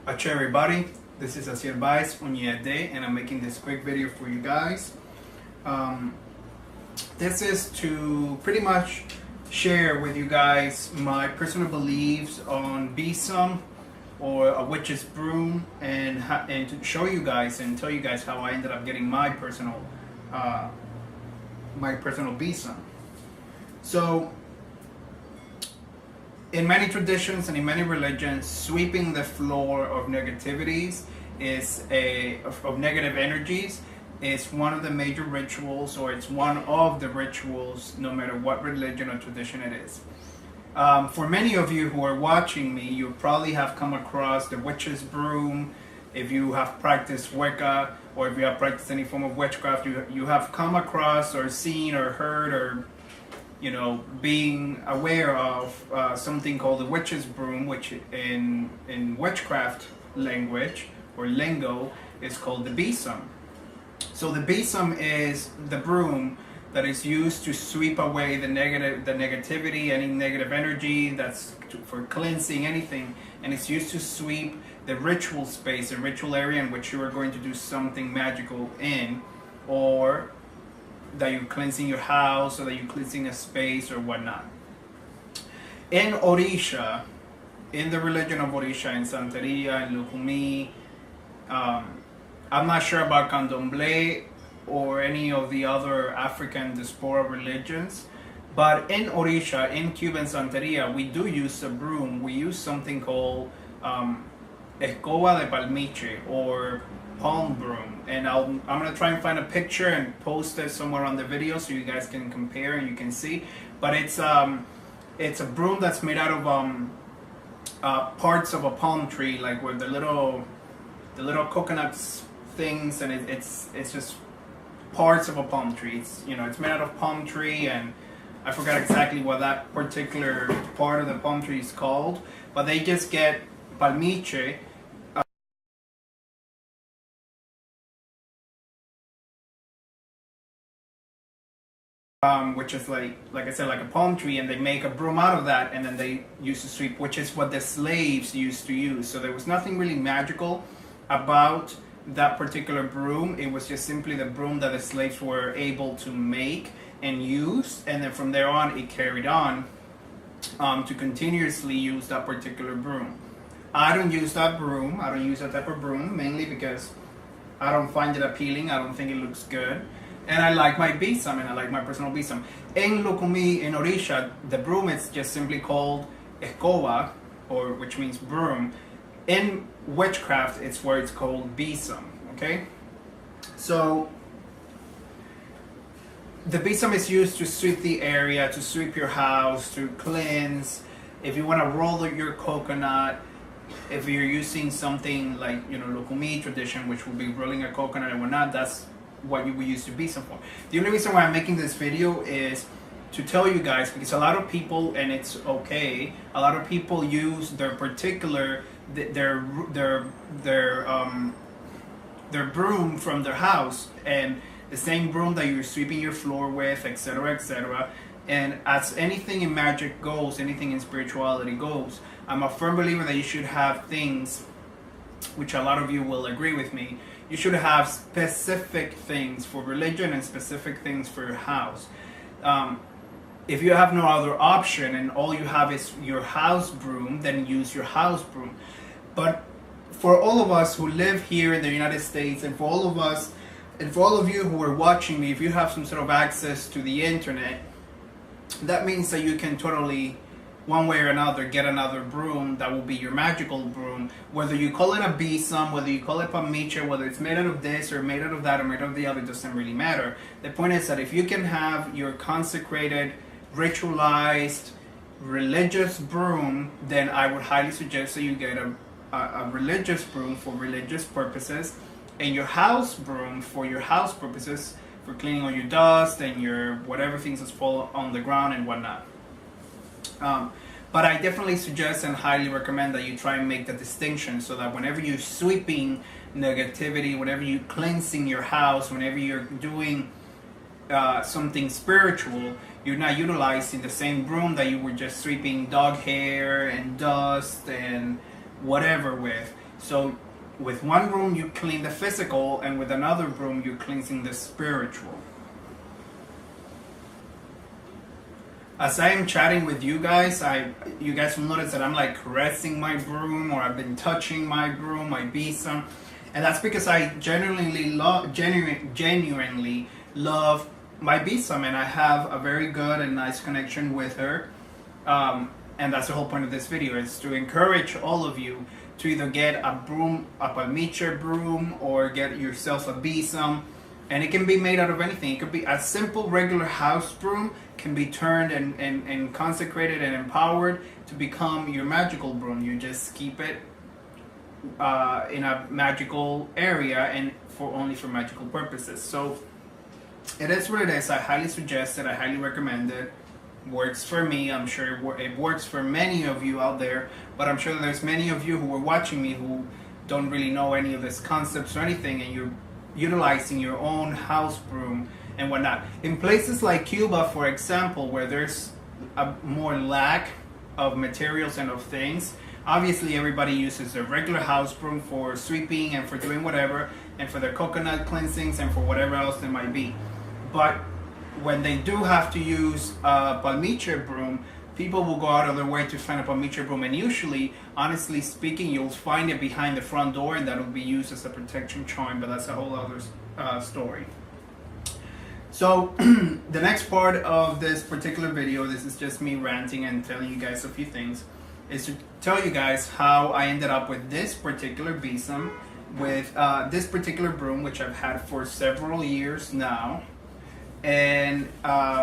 Everybody, this is Asiel and I'm making this quick video for you guys. This is to pretty much share with you guys my personal beliefs on Besom or a Witch's Broom, and to show you guys and tell you guys how I ended up getting my personal Besom. So, in many traditions and in many religions, sweeping the floor of negativities of negative energies is one of the major rituals, or it's one of the rituals, no matter what religion or tradition it is. For many of you who are watching me, you probably have come across the Witch's Broom. If you have practiced Wicca, or if you have practiced any form of witchcraft, you have come across or seen or heard or being aware of something called the Witch's Broom, which in witchcraft language or lingo is called the Besom. So the Besom is the broom that is used to sweep away the negativity, any negative energy for cleansing anything, and it's used to sweep the ritual space, the ritual area in which you are going to do something magical in, or that you're cleansing your house, or that you're cleansing a space or whatnot. In Orisha, in the religion of Orisha, in Santeria, in Lukumi, I'm not sure about Candomblé or any of the other African diaspora religions, but in Orisha, in Cuba and Santeria, we do use a broom. We use something called escoba de palmiche, or palm broom, and I'm gonna try and find a picture and post it somewhere on the video so you guys can compare and you can see. But it's a broom that's made out of parts of a palm tree, like with the little coconuts things, and it's just parts of a palm tree. It's made out of palm tree, and I forgot exactly what that particular part of the palm tree is called, but they just get palmiche, which is like I said, like a palm tree, and they make a broom out of that, and then they used to sweep, which is what the slaves used to use. So there was nothing really magical about that particular broom. It was just simply the broom that the slaves were able to make and use, and then from there on it carried on to continuously use that particular broom. I don't use that broom. I don't use that type of broom, mainly because I don't find it appealing. I don't think it looks good. And I like my Besom, and I like my personal Besom. In Lukumi, in Orisha, the broom is just simply called escoba, or which means broom. In witchcraft, it's where it's called Besom. Okay, so the Besom is used to sweep the area, to sweep your house, to cleanse. If you want to roll your coconut, if you're using something like Lukumi tradition, which will be rolling a coconut and whatnot, that's what you would use the Besom for. The only reason why I'm making this video is to tell you guys, because a lot of people, and it's okay, a lot of people use their particular their broom from their house, and the same broom that you're sweeping your floor with, etc., etc. And as anything in magic goes, anything in spirituality goes, I'm a firm believer that you should have things, which a lot of you will agree with me, you should have specific things for religion and specific things for your house. If you have no other option and all you have is your house broom, then use your house broom. But for all of us who live here in the United States, and for all of us, and for all of you who are watching me, if you have some sort of access to the internet, that means that you can totally, one way or another, get another broom that will be your magical broom. Whether you call it a Besom, whether you call it palmiche, whether it's made out of this or made out of that or made out of the other, doesn't really matter. The point is that if you can have your consecrated, ritualized, religious broom, then I would highly suggest that you get a religious broom for religious purposes, and your house broom for your house purposes, for cleaning all your dust and your whatever things that fall on the ground and whatnot. But I definitely suggest and highly recommend that you try and make the distinction, so that whenever you're sweeping negativity, whenever you're cleansing your house, whenever you're doing something spiritual, you're not utilizing the same broom that you were just sweeping dog hair and dust and whatever with. So with one broom you clean the physical, and with another broom you're cleansing the spiritual. As I am chatting with you guys, you guys will notice that I'm like caressing my broom, or I've been touching my broom, my besom, and that's because I genuinely love my besom, and I have a very good and nice connection with her. And that's the whole point of this video, is to encourage all of you to either get a broom, a palmiche broom, or get yourself a besom. And it can be made out of anything. It could be a simple regular house broom, can be turned and consecrated and empowered to become your magical broom. You just keep it in a magical area and only for magical purposes. So it is what it is. I highly suggest it. I highly recommend it. Works for me. I'm sure it works for many of you out there, but I'm sure that there's many of you who are watching me who don't really know any of these concepts or anything, and you're utilizing your own house broom and whatnot. In places like Cuba, for example, where there's a more lack of materials and of things, obviously everybody uses their regular house broom for sweeping and for doing whatever, and for their coconut cleansings and for whatever else there might be. But when they do have to use a palmiche broom, people will go out of their way to find a palmiche broom, and usually, honestly speaking, you'll find it behind the front door, and that will be used as a protection charm, but that's a whole other story. So the next part of this particular video, this is just me ranting and telling you guys a few things, is to tell you guys how I ended up with this particular besom, with this particular broom, which I've had for several years now, and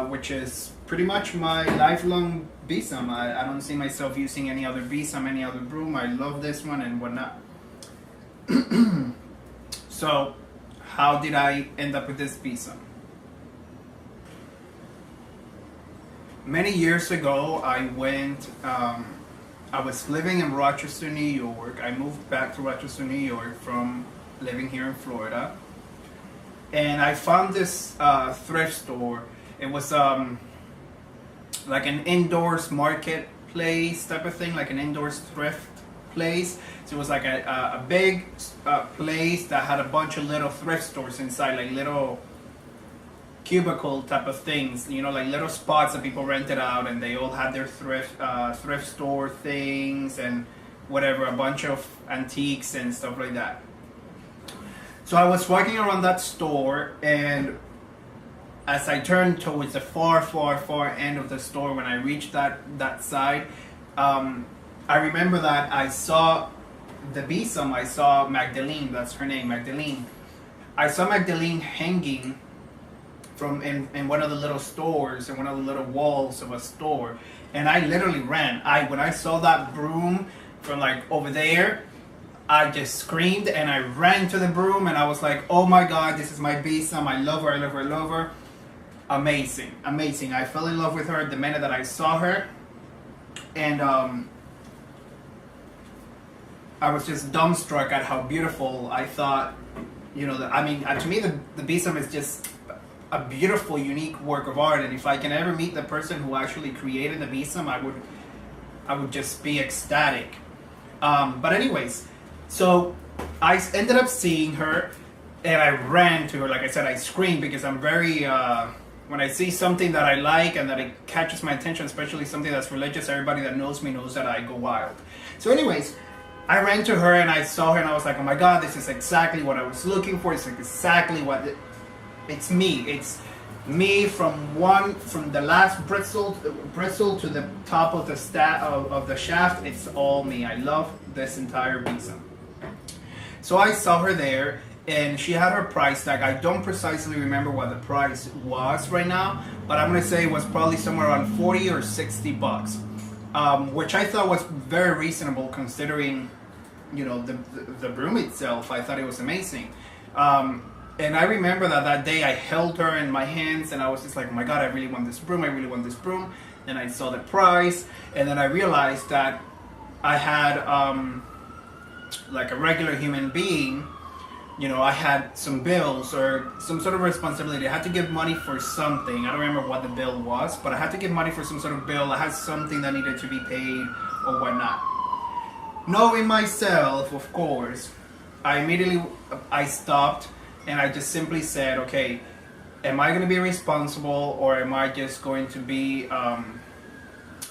which is pretty much my lifelong besom. I don't see myself using any other besom, any other broom. I love this one and whatnot. So how did I end up with this besom? Many years ago, I was living in Rochester, New York. I moved back to Rochester, New York from living here in Florida. And I found this thrift store. It was like an indoors marketplace type of thing, like an indoors thrift place. So it was like a big place that had a bunch of little thrift stores inside, like little cubicle type of things, you know, like little spots that people rented out, and they all had their thrift store things and whatever, a bunch of antiques and stuff like that. So I was walking around that store, and as I turned towards the far end of the store, when I reached that side, I remember that I saw the besom. I saw Magdalene, that's her name, Magdalene. I saw Magdalene hanging from in one of the little stores, in one of the little walls of a store, and I literally ran. When I saw that broom from like over there, I just screamed and I ran to the broom, and I was like, oh my god, this is my besom. I love her, I love her, I love her. Amazing, amazing. I fell in love with her the minute that I saw her, and I was just dumbstruck at how beautiful I thought, you know, to me the besom is just a beautiful, unique work of art, and if I can ever meet the person who actually created the besom, I would just be ecstatic. But anyways, so I ended up seeing her, and I ran to her. Like I said, I screamed because I'm very, when I see something that I like and that it catches my attention, especially something that's religious, everybody that knows me knows that I go wild. So anyways, I ran to her and I saw her, and I was like, oh my god, this is exactly what I was looking for. It's exactly what it's me. It's me from the last bristle to the top of the shaft. It's all me. I love this entire besom. So I saw her there, and she had her price tag. I don't precisely remember what the price was right now, but I'm gonna say it was probably somewhere around 40 or 60 bucks, which I thought was very reasonable considering, you know, the broom itself. I thought it was amazing. And I remember that day I held her in my hands, and I was just like, oh my god, I really want this broom, I really want this broom. Then I saw the price, and then I realized that I had, like a regular human being, you know, I had some bills or some sort of responsibility. I had to give money for something. I don't remember what the bill was, but I had to give money for some sort of bill. I had something that needed to be paid or whatnot. knowing myself, of course, I stopped and I just simply said, okay, am I going to be responsible, or am I just going to be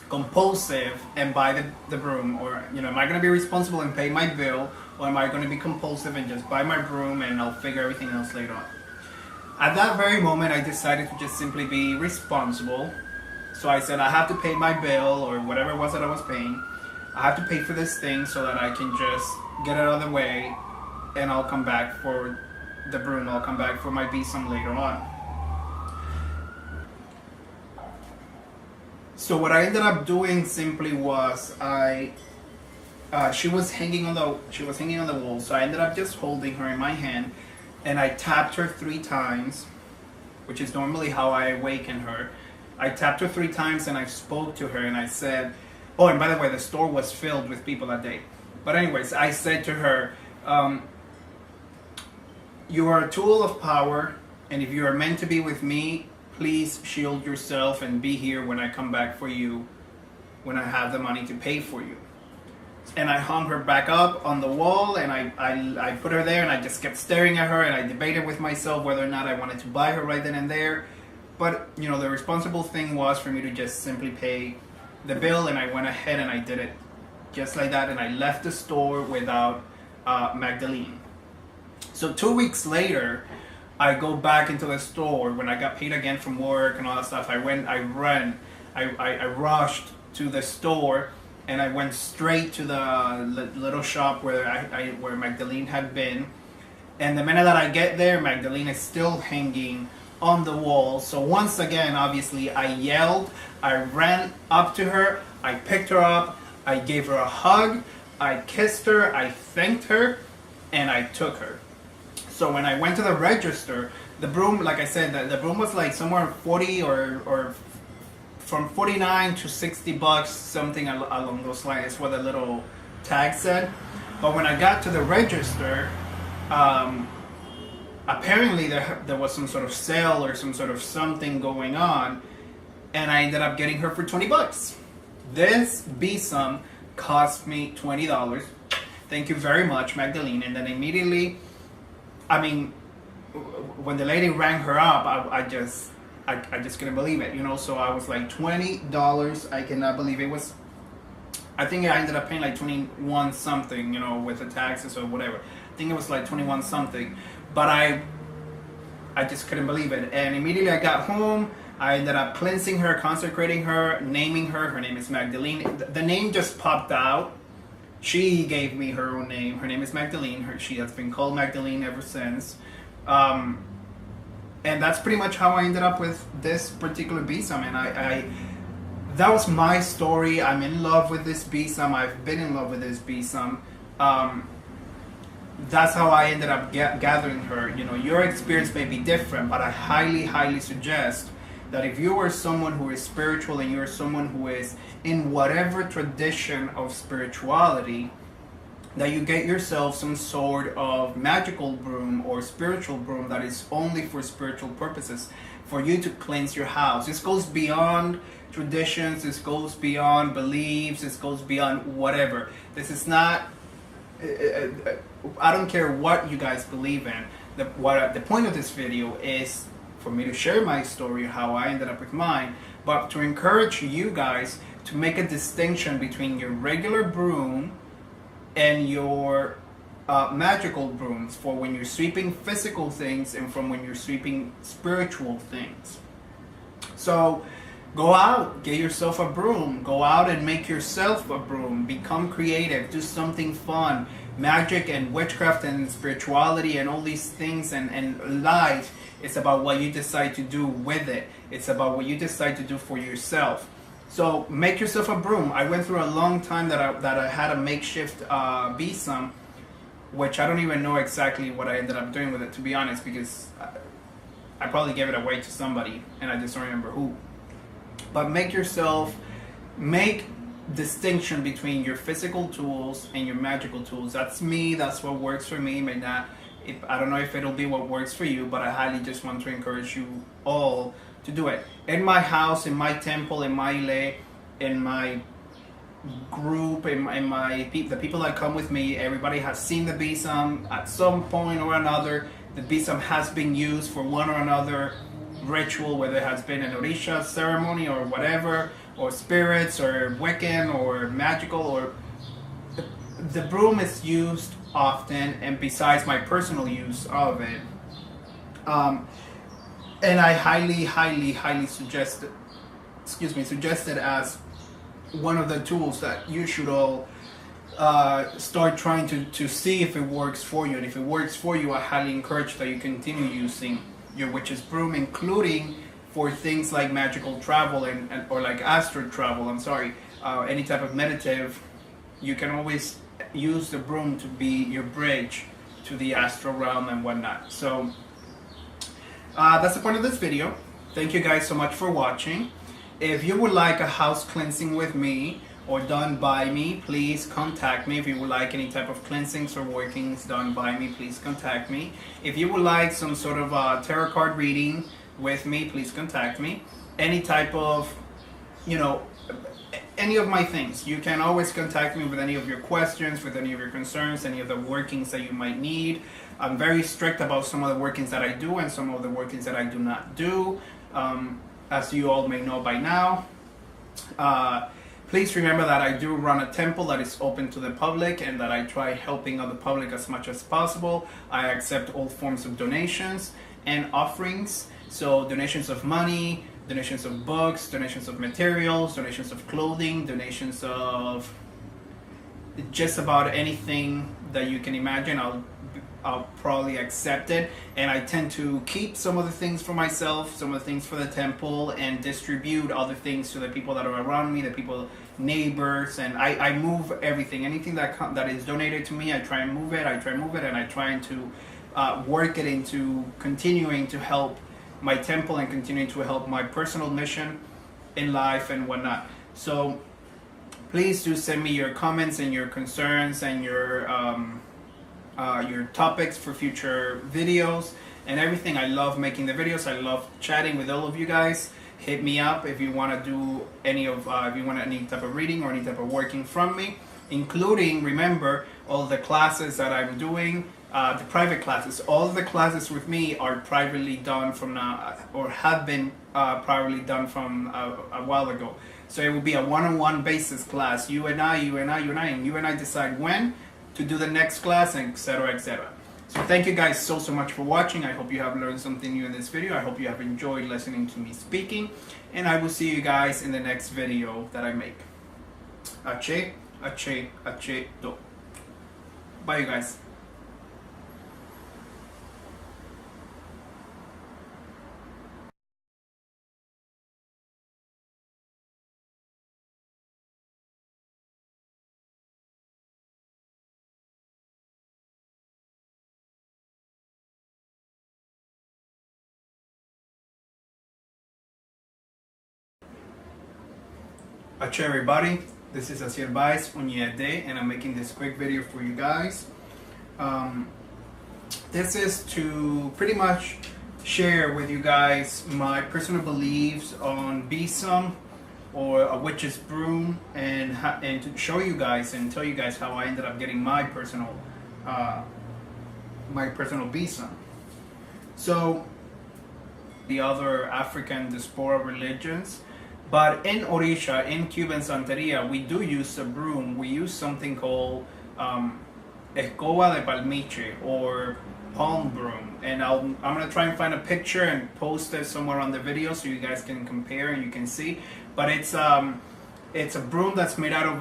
compulsive and buy the broom? Or, you know, am I going to be responsible and pay my bill, or am I going to be compulsive and just buy my broom and I'll figure everything else later on? At that very moment, I decided to just simply be responsible. So I said, I have to pay my bill, or whatever it was that I was paying. I have to pay for this thing so that I can just get it out of the way, and I'll come back for the broom. I'll come back for my besom later on. So what I ended up doing simply was she was hanging on the wall. So I ended up just holding her in my hand, and I tapped her 3 times, which is normally how I awaken her. I tapped her 3 times and I spoke to her and I said, oh, and by the way, the store was filled with people that day. But anyways, I said to her, you are a tool of power, and if you are meant to be with me, please shield yourself and be here when I come back for you, when I have the money to pay for you. And I hung her back up on the wall, and I put her there, and I just kept staring at her, and I debated with myself whether or not I wanted to buy her right then and there. But, you know, the responsible thing was for me to just simply pay the bill, and I went ahead and I did it just like that, and I left the store without Magdalene. So 2 weeks later, I go back into the store when I got paid again from work and all that stuff. I rushed to the store, and I went straight to the little shop where Magdalene had been. And the minute that I get there, Magdalene is still hanging on the wall. So once again, obviously, I yelled, I ran up to her, I picked her up, I gave her a hug, I kissed her, I thanked her, and I took her. So when I went to the register, the broom, like I said, the broom was like somewhere 40 or from 49 to 60 bucks, something along those lines, is what the little tag said. But when I got to the register, apparently there was some sort of sale or some sort of something going on, and I ended up getting her for 20 bucks. This besom cost me $20. Thank you very much, Magdalene. And then immediately, I mean, when the lady rang her up, I just couldn't believe it, you know. So I was like, $20. I cannot believe it. Was, I think I ended up paying like 21 something, you know, with the taxes or whatever. I think it was like 21 something. But I just couldn't believe it. And immediately I got home. I ended up cleansing her, consecrating her, naming her. Her name is Magdalene. The name just popped out. She gave me her own name. Her name is Magdalene. She has been called Magdalene ever since. And that's pretty much how I ended up with this particular besom. And that was my story. I'm in love with this besom. I've been in love with this besom. That's how I ended up gathering her. You know, your experience may be different, but I highly, highly suggest that if you are someone who is spiritual and you're someone who is in whatever tradition of spirituality, that you get yourself some sort of magical broom or spiritual broom that is only for spiritual purposes, for you to cleanse your house. This goes beyond traditions, this goes beyond beliefs, this goes beyond whatever. This is not, I don't care what you guys believe in. The point of this video is for me to share my story, how I ended up with mine, but to encourage you guys to make a distinction between your regular broom and your magical brooms, for when you're sweeping physical things and from when you're sweeping spiritual things. So go out, get yourself a broom, go out and make yourself a broom, become creative, do something fun. Magic and witchcraft and spirituality and all these things and life, it's about what you decide to do with it. It's about what you decide to do for yourself. So make yourself a broom. I went through a long time that I had a makeshift besom, which I don't even know exactly what I ended up doing with it, to be honest, because I probably gave it away to somebody and I just don't remember who. But make distinction between your physical tools and your magical tools. That's me. That's what works for me. May not. I don't know if it'll be what works for you, but I highly just want to encourage you all to do it. In my house, in my temple, in my lay, in my group, the people that come with me, everybody has seen the besom at some point or another. The besom has been used for one or another ritual, whether it has been an Orisha ceremony or whatever, or spirits or Wiccan or magical, or the broom is used often, and besides my personal use of it, and I highly suggest it as one of the tools that you should all start trying to see if it works for you. And if it works for you, I highly encourage that you continue using your Witch's Broom, including for things like magical travel or like astral travel. Any type of meditative. You can always use the broom to be your bridge to the astral realm and whatnot. So that's the point of this video. Thank you guys so much for watching. If you would like a house cleansing with me or done by me, please contact me. If you would like any type of cleansings or workings done by me, please contact me. If you would like some sort of tarot card reading with me, please contact me. Any type of, any of my things, you can always contact me with any of your questions, with any of your concerns, any of the workings that you might need. I'm very strict about some of the workings that I do and some of the workings that I do not do. As you all may know by now. Please remember that I do run a temple that is open to the public, and that I try helping out the public as much as possible. I accept all forms of donations and offerings. So donations of money, donations of books, donations of materials, donations of clothing, donations of just about anything that you can imagine. I'll probably accept it, and I tend to keep some of the things for myself, some of the things for the temple, and distribute other things to the people that are around me, the people, neighbors, and I move everything. Anything that is donated to me, I try and move it, and I try to work it into continuing to help my temple and continuing to help my personal mission in life and whatnot. So please do send me your comments and your concerns and your topics for future videos and everything. I love making the videos. I love chatting with all of you guys. Hit me up if you want to do if you want any type of reading or any type of working from me, including, remember, all the classes that I'm doing, the private classes. All the classes with me are privately done from now, or have been privately done from a while ago. So it will be a one-on-one basis class. You and I decide when to do the next class, and etc, etc. So thank you guys so much for watching. I hope you have learned something new in this video. I hope you have enjoyed listening to me speaking, and I will see you guys in the next video that I make. Ache, ache, ache, do. Bye, you guys. Ache, everybody, this is Asiel and I'm making this quick video for you guys. This is to pretty much share with you guys my personal beliefs on Besom or a Witch's Broom, and to show you guys and tell you guys how I ended up getting my personal Besom. So the other African diaspora religions. But in Orisha, in Cuban Santeria, we do use a broom. We use something called escoba de palmiche, or palm broom. And I'm going to try and find a picture and post it somewhere on the video so you guys can compare and you can see. But it's a broom that's made out of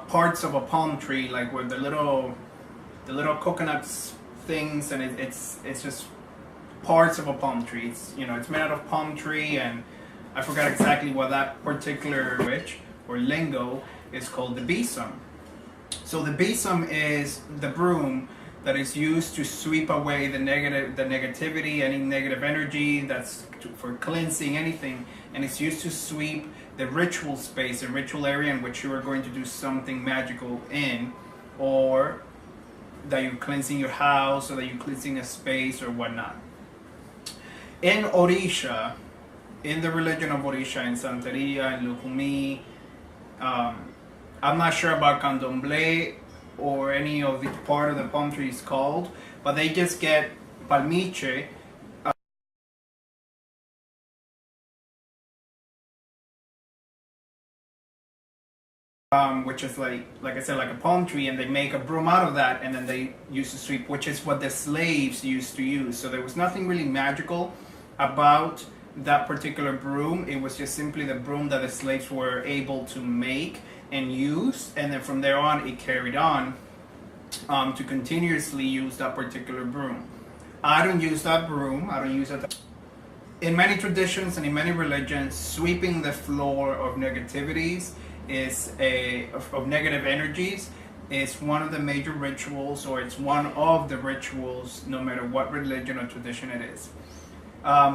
parts of a palm tree, like with the little coconuts things, and it's just parts of a palm tree. It's made out of palm tree, and I forgot exactly what that particular witch or lingo is called, the besom. So the besom is the broom that is used to sweep away the negativity, any negative energy that's for cleansing anything, and it's used to sweep the ritual space, the ritual area in which you are going to do something magical in, or that you're cleansing your house, or that you're cleansing a space or whatnot. In Orisha, in the religion of Orisha, in Santeria, in Lukumi, I'm not sure about candomblé or any of the part of the palm tree is called, but they just get palmiche, which is like I said, like a palm tree, and they make a broom out of that, and then they use to sweep, which is what the slaves used to use. So there was nothing really magical about that particular broom. It was just simply the broom that the slaves were able to make and use, and then from there on it carried on to continuously use that particular broom. I don't use that broom. I don't use it. In many traditions and in many religions, sweeping the floor of negativities of negative energies is one of the major rituals, or it's one of the rituals, no matter what religion or tradition it is.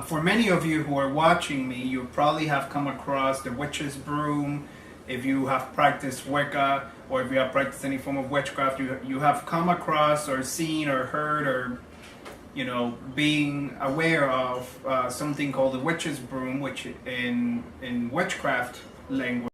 For many of you who are watching me, you probably have come across the Witch's Broom. If you have practiced Wicca, or if you have practiced any form of witchcraft, you have come across or seen or heard or being aware of something called the Witch's Broom, which in witchcraft language